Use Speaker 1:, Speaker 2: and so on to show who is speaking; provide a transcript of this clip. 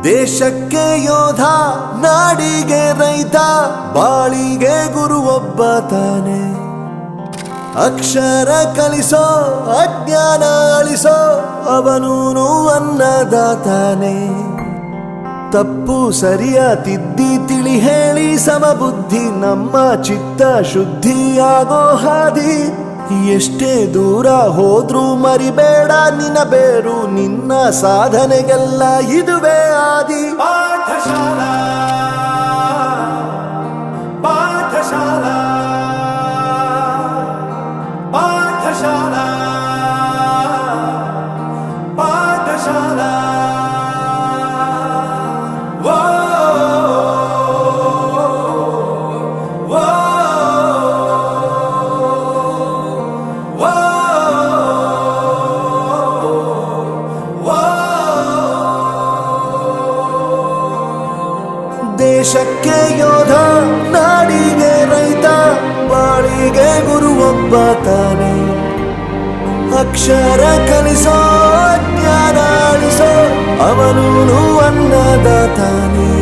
Speaker 1: ದೇಶಕ್ಕೆ ಯೋಧ, ನಾಡಿಗೆ ರೈತ, ಬಾಳಿಗೆ ಗುರು ಒಬ್ಬ ತಾನೆ. ಅಕ್ಷರ ಕಲಿಸೋ, ಅಜ್ಞಾನ ಅಳಿಸೋ, ಅವನೂನು ಅನ್ನದಾತಾನೆ. ತಪ್ಪು ಸರಿಯ ತಿದ್ದಿ ತಿಳಿ ಹೇಳಿ ಸಮಬುದ್ಧಿ, ನಮ್ಮ ಚಿತ್ತ ಶುದ್ಧಿಯಾಗೋ ಹಾದಿ. ಎಷ್ಟೇ ದೂರ ಹೋದ್ರೂ ಮರಿಬೇಡ ನಿನ್ನ ಬೇರು, ನಿನ್ನ ಸಾಧನೆಗೆಲ್ಲ ಇದುವೇ ಆದಿ.
Speaker 2: ಪಾಠಶಾಲಾ ಪಾಠಶಾಲಾ ಪಾಠಶಾಲಾ ಪಾಠಶಾಲಾ.
Speaker 1: ದೇಶಕ್ಕೆ ಯೋಧ, ನಾಡಿಗೆ ರೈತ, ಬಾಳಿಗೆ ಗುರು ಒಬ್ಬ ತಾನೆ. ಅಕ್ಷರ ಕಲಿಸೋ, ಜ್ಞಾನ ಅಳಿಸೋ, ಅವನೂನು ಅನ್ನದಾತಾನೆ.